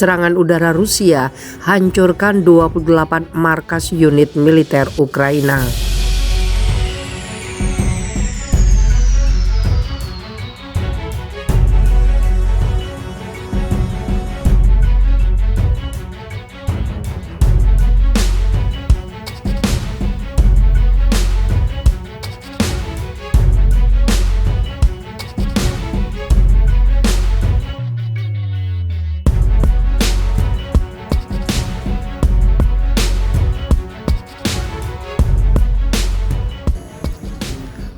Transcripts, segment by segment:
serangan udara Rusia hancurkan 28 markas unit militer Ukraina.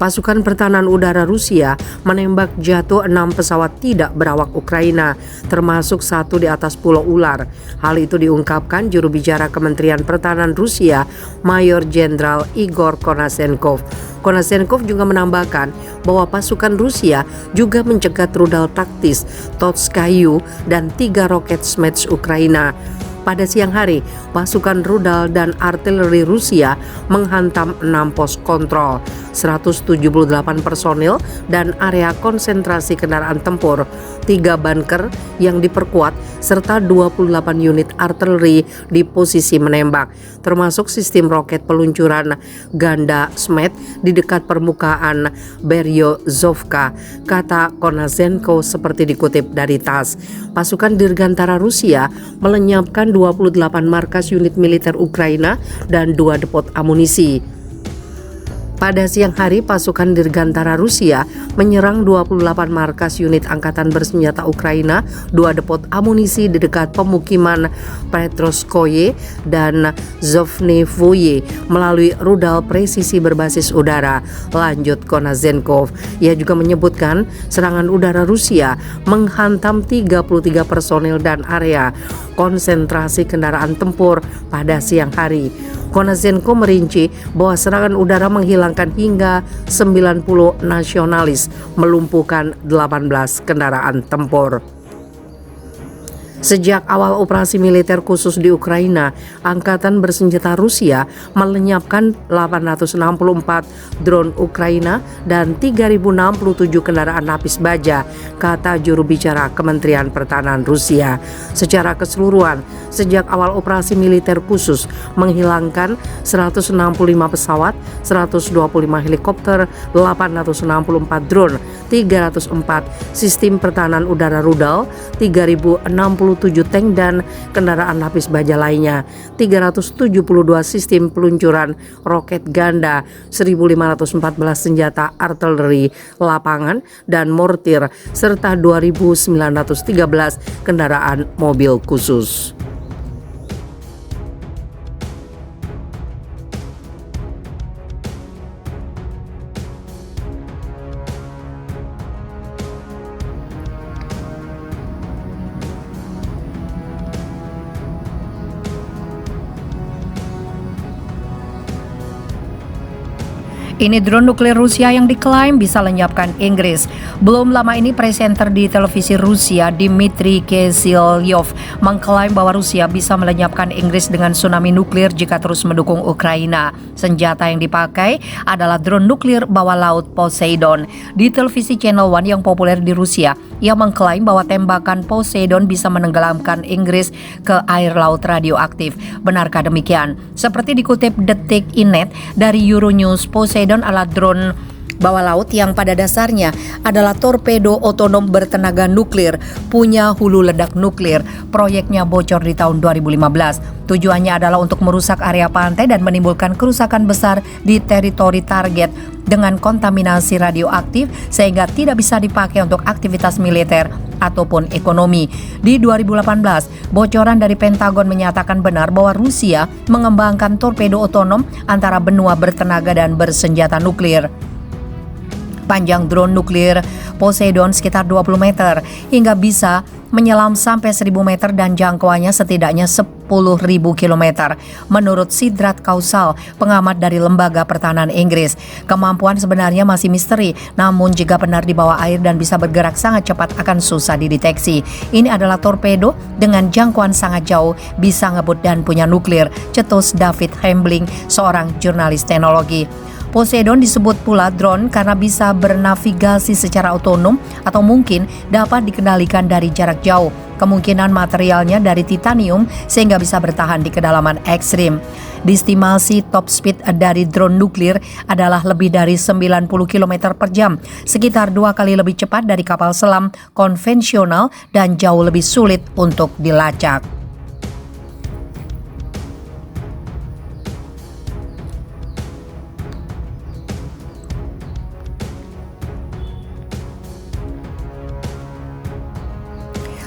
Pasukan pertahanan udara Rusia menembak jatuh 6 pesawat tidak berawak Ukraina, termasuk 1 di atas Pulau Ular. Hal itu diungkapkan juru bicara Kementerian Pertahanan Rusia, Mayor Jenderal Igor Konashenkov. Konashenkov juga menambahkan bahwa pasukan Rusia juga mencegat rudal taktis Totskaya dan 3 roket Smerch Ukraina. Pada siang hari, pasukan rudal dan artileri Rusia menghantam 6 pos kontrol, 178 personil dan area konsentrasi kendaraan tempur, 3 bunker yang diperkuat, serta 28 unit artileri di posisi menembak, termasuk sistem roket peluncuran ganda Smerch di dekat permukaan Beryozovka, kata Konashenkov seperti dikutip dari TASS. Pasukan Dirgantara Rusia melenyapkan 28 markas unit militer Ukraina dan 2 depot amunisi. Pada siang hari, pasukan Dirgantara Rusia menyerang 28 markas unit angkatan bersenjata Ukraina, 2 depot amunisi di dekat pemukiman Petrovskoye dan Zhovnevoye melalui rudal presisi berbasis udara, lanjut Konashenkov. Ia juga menyebutkan serangan udara Rusia menghantam 33 personil dan area konsentrasi kendaraan tempur pada siang hari. Konashenkov merinci bahwa serangan udara menghilangkan hingga 90 nasionalis, melumpuhkan 18 kendaraan tempur. Sejak awal operasi militer khusus di Ukraina, Angkatan Bersenjata Rusia melenyapkan 864 drone Ukraina dan 3.067 kendaraan lapis baja, kata juru bicara Kementerian Pertahanan Rusia. Secara keseluruhan, sejak awal operasi militer khusus menghilangkan 165 pesawat, 125 helikopter, 864 drone, 304 sistem pertahanan udara rudal, 3.067 tank dan kendaraan lapis baja lainnya, 372 sistem peluncuran roket ganda, 1.514 senjata artileri lapangan dan mortir, serta 2.913 kendaraan mobil khusus. Ini drone nuklir Rusia yang diklaim bisa lenyapkan Inggris. Belum lama ini presenter di televisi Rusia Dmitry Kiselyov mengklaim bahwa Rusia bisa melenyapkan Inggris dengan tsunami nuklir jika terus mendukung Ukraina. Senjata yang dipakai adalah drone nuklir bawah laut Poseidon. Di televisi Channel One yang populer di Rusia, ia mengklaim bahwa tembakan Poseidon bisa menenggelamkan Inggris ke air laut radioaktif. Benarkah demikian? Seperti dikutip Detik.net dari Euronews, Poseidon adalah drone bawah laut yang pada dasarnya adalah torpedo otonom bertenaga nuklir, punya hulu ledak nuklir. Proyeknya bocor di tahun 2015. Tujuannya adalah untuk merusak area pantai dan menimbulkan kerusakan besar di teritori target dengan kontaminasi radioaktif sehingga tidak bisa dipakai untuk aktivitas militer ataupun ekonomi. Di 2018, bocoran dari Pentagon menyatakan benar bahwa Rusia mengembangkan torpedo otonom antara benua bertenaga dan bersenjata nuklir. Panjang drone nuklir Poseidon sekitar 20 meter hingga bisa menyelam sampai 1.000 meter dan jangkauannya setidaknya 10.000 kilometer. Menurut Sidrat Kausal, pengamat dari Lembaga Pertahanan Inggris, kemampuan sebenarnya masih misteri, namun jika benar di bawah air dan bisa bergerak sangat cepat akan susah dideteksi. Ini adalah torpedo dengan jangkauan sangat jauh, bisa ngebut dan punya nuklir, cetus David Hambling, seorang jurnalis teknologi. Poseidon disebut pula drone karena bisa bernavigasi secara otonom atau mungkin dapat dikendalikan dari jarak jauh. Kemungkinan materialnya dari titanium sehingga bisa bertahan di kedalaman ekstrim. Diestimasi top speed dari drone nuklir adalah lebih dari 90 km per jam, sekitar 2 kali lebih cepat dari kapal selam konvensional dan jauh lebih sulit untuk dilacak.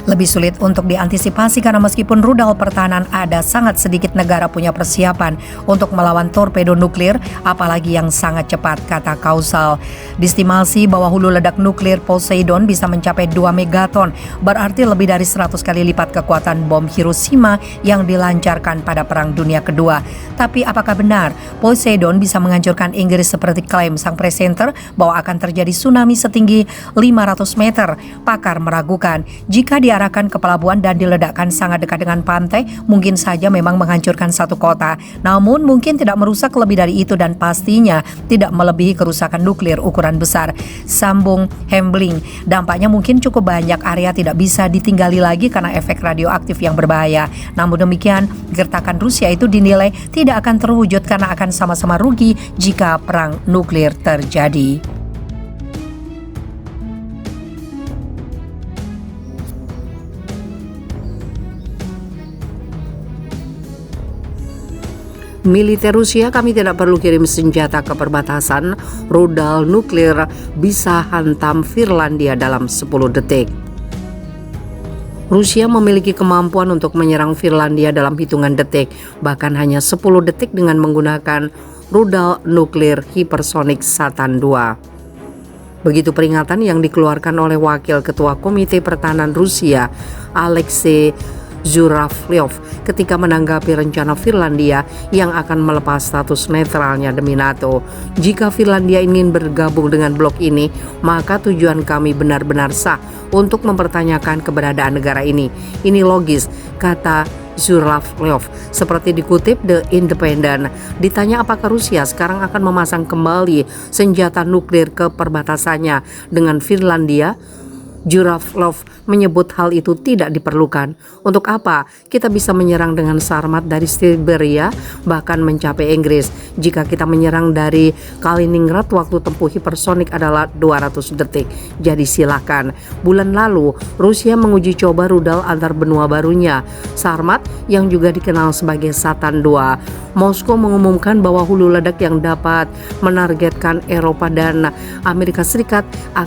Lebih sulit untuk diantisipasi karena meskipun rudal pertahanan ada, sangat sedikit negara punya persiapan untuk melawan torpedo nuklir, apalagi yang sangat cepat, kata Kausal. Diestimasi bahwa hulu ledak nuklir Poseidon bisa mencapai 2 megaton, berarti lebih dari 100 kali lipat kekuatan bom Hiroshima yang dilancarkan pada Perang Dunia Kedua. Tapi apakah benar Poseidon bisa menghancurkan Inggris seperti klaim sang presenter bahwa akan terjadi tsunami setinggi 500 meter? Pakar meragukan. Jika diarahkan ke pelabuhan dan diledakkan sangat dekat dengan pantai, mungkin saja memang menghancurkan satu kota. Namun mungkin tidak merusak lebih dari itu dan pastinya tidak melebihi kerusakan nuklir ukuran besar. Sambung Hembling, dampaknya mungkin cukup banyak, area tidak bisa ditinggali lagi karena efek radioaktif yang berbahaya. Namun demikian, gertakan Rusia itu dinilai tidak akan terwujud karena akan sama-sama rugi jika perang nuklir terjadi. Militer Rusia, kami tidak perlu kirim senjata ke perbatasan, rudal nuklir bisa hantam Finlandia dalam 10 detik. Rusia memiliki kemampuan untuk menyerang Finlandia dalam hitungan detik, bahkan hanya 10 detik dengan menggunakan rudal nuklir hipersonik Satan II. Begitu peringatan yang dikeluarkan oleh Wakil Ketua Komite Pertahanan Rusia, Alexei Zhuravlyov, ketika menanggapi rencana Finlandia yang akan melepas status netralnya demi NATO. Jika Finlandia ingin bergabung dengan blok ini, maka tujuan kami benar-benar sah untuk mempertanyakan keberadaan negara ini. Ini logis, kata Zhuravlyov. Seperti dikutip The Independent, ditanya apakah Rusia sekarang akan memasang kembali senjata nuklir ke perbatasannya dengan Finlandia, Zhuravlyov menyebut hal itu tidak diperlukan. Untuk apa kita bisa menyerang dengan Sarmat dari Siberia bahkan mencapai Inggris? Jika kita menyerang dari Kaliningrad, waktu tempuh hipersonik adalah 200 detik. Jadi silakan. Bulan lalu Rusia menguji coba rudal antar benua barunya, Sarmat, yang juga dikenal sebagai Satan II. Moskow mengumumkan bahwa hulu ledak yang dapat menargetkan Eropa dan Amerika Serikat